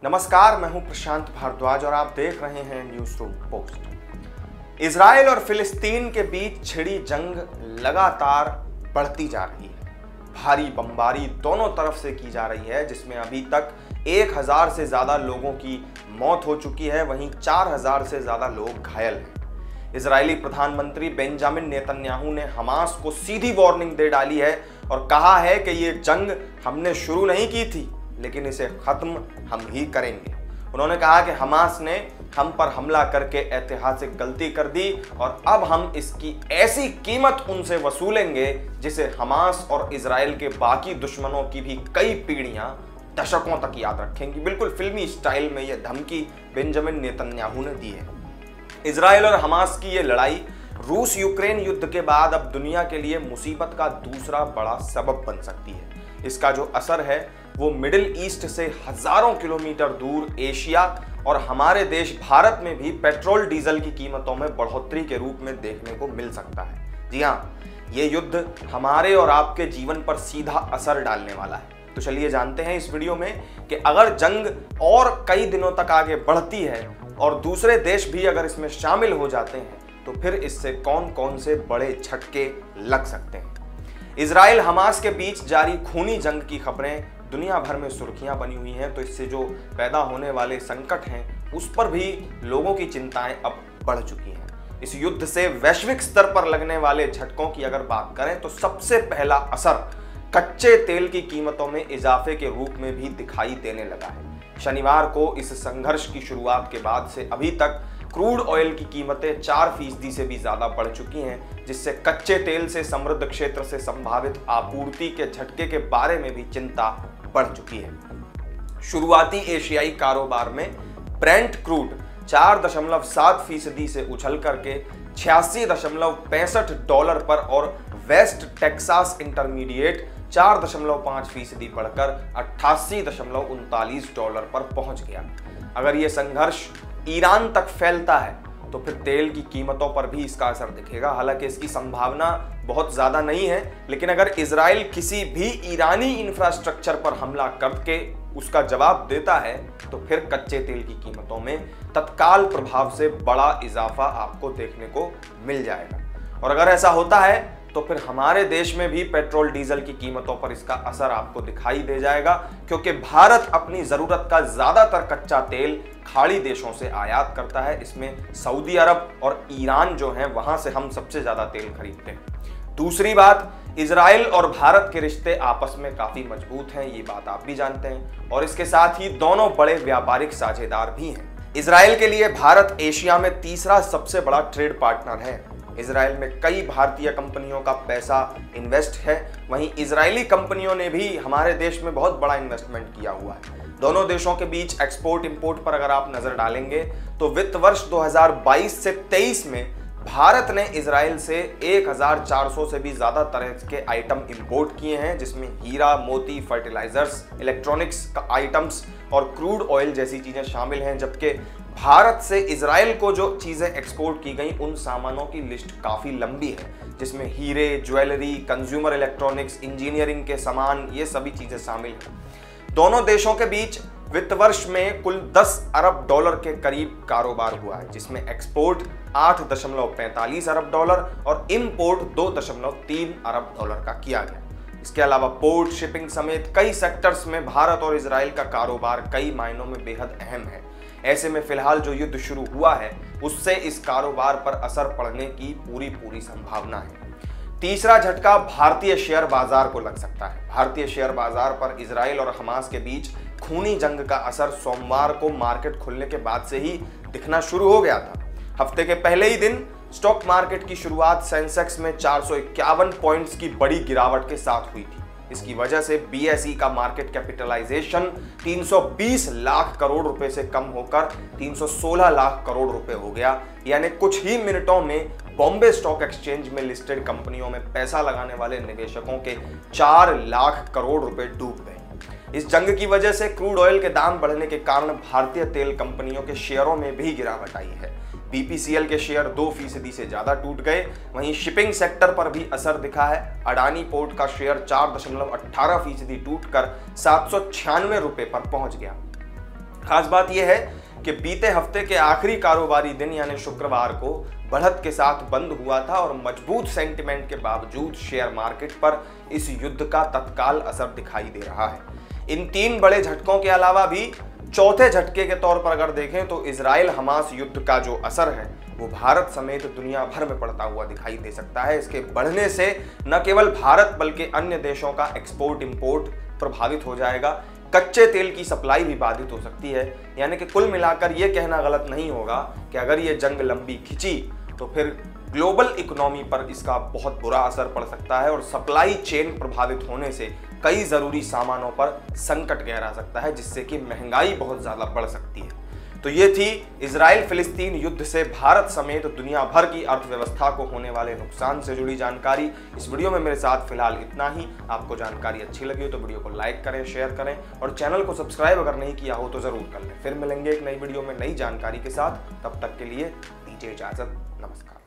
नमस्कार, मैं हूं प्रशांत भारद्वाज और आप देख रहे हैं न्यूज रूम पोस्ट। इजराइल और फिलिस्तीन के बीच छिड़ी जंग लगातार बढ़ती जा रही है। भारी बमबारी दोनों तरफ से की जा रही है, जिसमें अभी तक 1000 से ज्यादा लोगों की मौत हो चुकी है, वहीं 4000 से ज्यादा लोग घायल हैं। इजरायली प्रधानमंत्री बेंजामिन नेतन्याहू ने हमास को सीधी वार्निंग दे डाली है और कहा है कि ये जंग हमने शुरू नहीं की थी, लेकिन इसे खत्म हम ही करेंगे। उन्होंने कहा कि हमास ने हम पर हमला करके ऐतिहासिक गलती कर दी और अब हम इसकी ऐसी कीमत उनसे वसूलेंगे जिसे हमास और इजराइल के बाकी दुश्मनों की भी कई पीढ़ियां दशकों तक याद रखेंगी। बिल्कुल फिल्मी स्टाइल में यह धमकी बेंजामिन नेतन्याहू ने दी है। इजराइल और हमास की यह लड़ाई रूस यूक्रेन युद्ध के बाद अब दुनिया के लिए मुसीबत का दूसरा बड़ा सबब बन सकती है। इसका जो असर है वो मिडिल ईस्ट से हजारों किलोमीटर दूर एशिया और हमारे देश भारत में भी पेट्रोल डीजल की कीमतों में बढ़ोतरी के रूप में देखने को मिल सकता है। जी हाँ, ये युद्ध हमारे और आपके जीवन पर सीधा असर डालने वाला है। तो चलिए जानते हैं इस वीडियो में कि अगर जंग और कई दिनों तक आगे बढ़ती है और दूसरे देश भी अगर इसमें शामिल हो जाते हैं तो फिर इससे कौन कौन से बड़े झटके लग सकते हैं। इजराइल हमास के बीच जारी खूनी जंग की खबरें दुनिया भर में सुर्खियां बनी हुई हैं, तो इससे जो पैदा होने वाले संकट हैं उस पर भी लोगों की चिंताएं अब बढ़ चुकी हैं। इस युद्ध से वैश्विक स्तर पर लगने वाले झटकों की अगर बात करें तो सबसे पहला असर कच्चे तेल की कीमतों में इजाफे के रूप में भी दिखाई देने लगा है। शनिवार को इस संघर्ष की शुरुआत के बाद से अभी तक क्रूड ऑयल की कीमतें 4% से भी ज्यादा बढ़ चुकी हैं, जिससे कच्चे तेल से समृद्ध क्षेत्र से संभावित आपूर्ति के झटके के बारे में भी चिंता बढ़ चुकी है। शुरुआती एशियाई कारोबार में ब्रेंट क्रूड 4.7% से उछल करके $86.65 पर और वेस्ट टेक्सास इंटरमीडिएट 4.5% बढ़कर $88.39 पर पहुंच गया। अगर यह संघर्ष ईरान तक फैलता है तो फिर तेल की कीमतों पर भी इसका असर दिखेगा। हालांकि इसकी संभावना बहुत ज्यादा नहीं है, लेकिन अगर इजराइल किसी भी ईरानी इंफ्रास्ट्रक्चर पर हमला करके उसका जवाब देता है तो फिर कच्चे तेल की कीमतों में तत्काल प्रभाव से बड़ा इजाफा आपको देखने को मिल जाएगा। और अगर ऐसा होता है तो फिर हमारे देश में भी पेट्रोल डीजल की कीमतों पर इसका असर आपको दिखाई दे जाएगा, क्योंकि भारत अपनी जरूरत का ज्यादातर कच्चा तेल खाड़ी देशों से आयात करता है। इसमें सऊदी अरब और ईरान जो हैं वहां से हम सबसे ज्यादा तेल खरीदते हैं। दूसरी बात, इजराइल और भारत के रिश्ते आपस में काफी मजबूत हैं, ये बात आप भी जानते हैं, और इसके साथ ही दोनों बड़े व्यापारिक साझेदार भी हैं। इजराइल के लिए भारत एशिया में तीसरा सबसे बड़ा ट्रेड पार्टनर है। इजराइल में कई भारतीय कंपनियों का पैसा इन्वेस्ट है, वहीं इजरायली कंपनियों ने भी हमारे देश में बहुत बड़ा इन्वेस्टमेंट किया हुआ है। दोनों देशों के बीच एक्सपोर्ट इंपोर्ट पर अगर आप नजर डालेंगे तो वित्त वर्ष 2022 से 23 में भारत ने इजराइल से 1400 से भी ज्यादा तरह के आइटम इंपोर्ट किए हैं, जिसमें हीरा मोती, फर्टिलाइजर्स, इलेक्ट्रॉनिक्स का आइटम्स और क्रूड ऑयल जैसी चीजें शामिल हैं। जबकि भारत से इजराइल को जो चीजें एक्सपोर्ट की गई उन सामानों की लिस्ट काफी लंबी है, जिसमें हीरे, ज्वेलरी, कंज्यूमर इलेक्ट्रॉनिक्स, इंजीनियरिंग के सामान, ये सभी चीजें शामिल हैं। दोनों देशों के बीच वित्त वर्ष में कुल $10 अरब के करीब कारोबार हुआ है, जिसमें एक्सपोर्ट $8.45 अरब और इंपोर्ट $2.3 अरब का किया गया। इसके अलावा पोर्ट, शिपिंग समेत कई सेक्टर्स में भारत और इजराइल का कारोबार कई मायनों में बेहद अहम है। ऐसे में फिलहाल जो युद्ध शुरू हुआ है उससे इस कारोबार पर असर पड़ने की पूरी संभावना है। तीसरा झटका भारतीय शेयर बाजार को लग सकता है। भारतीय शेयर बाजार पर इजराइल और हमास के बीच खूनी जंग का असर सोमवार को मार्केट खुलने के बाद से ही दिखना शुरू हो गया था। हफ्ते के पहले ही दिन स्टॉक मार्केट की शुरुआत सेंसेक्स में 451 पॉइंट्स की बड़ी गिरावट के साथ हुई थी। इसकी वजह से बीएसई का मार्केट कैपिटलाइजेशन 320 लाख करोड़ रुपए से कम होकर 316 लाख करोड़ रुपए हो गया। यानी कुछ ही मिनटों में बॉम्बे स्टॉक एक्सचेंज में लिस्टेड कंपनियों में पैसा लगाने वाले निवेशकों के 4 लाख करोड़ रुपए डूब गए। इस जंग की वजह से क्रूड ऑयल के दाम बढ़ने के कारण भारतीय तेल कंपनियों के शेयरों में भी गिरावट आई है। बीपीसीएल के शेयर 2% से ज्यादा टूट गए। वहीं शिपिंग सेक्टर पर भी असर दिखा है। अडानी पोर्ट का शेयर 4.18% टूटकर 796 रुपए पर पहुंच गया। खास बात यह है कि बीते हफ्ते के आखिरी कारोबारी दिन यानी शुक्रवार को बढ़त के साथ बंद हुआ था और मजबूत सेंटिमेंट के बावजूद शेयर मार्केट पर इस युद्ध का तत्काल असर दिखाई दे रहा है। इन 3 बड़े झटकों के अलावा भी चौथे झटके के तौर पर अगर देखें तो इजराइल हमास युद्ध का जो असर है वो भारत समेत दुनिया भर में पड़ता हुआ दिखाई दे सकता है। इसके बढ़ने से न केवल भारत बल्कि अन्य देशों का एक्सपोर्ट इंपोर्ट प्रभावित हो जाएगा, कच्चे तेल की सप्लाई भी बाधित हो सकती है। यानी कि कुल मिलाकर यह कहना गलत नहीं होगा कि अगर ये जंग लंबी खिंची तो फिर ग्लोबल इकोनॉमी पर इसका बहुत बुरा असर पड़ सकता है और सप्लाई चेन प्रभावित होने से कई जरूरी सामानों पर संकट गहरा सकता है, जिससे कि महंगाई बहुत ज्यादा बढ़ सकती है। तो ये थी इजराइल फिलिस्तीन युद्ध से भारत समेत दुनिया भर की अर्थव्यवस्था को होने वाले नुकसान से जुड़ी जानकारी। इस वीडियो में मेरे साथ फिलहाल इतना ही। आपको जानकारी अच्छी लगी हो तो वीडियो को लाइक करें, शेयर करें और चैनल को सब्सक्राइब अगर नहीं किया हो तो जरूर कर लें। फिर मिलेंगे एक नई वीडियो में नई जानकारी के साथ। तब तक के लिए दीजिए इजाजत। नमस्कार।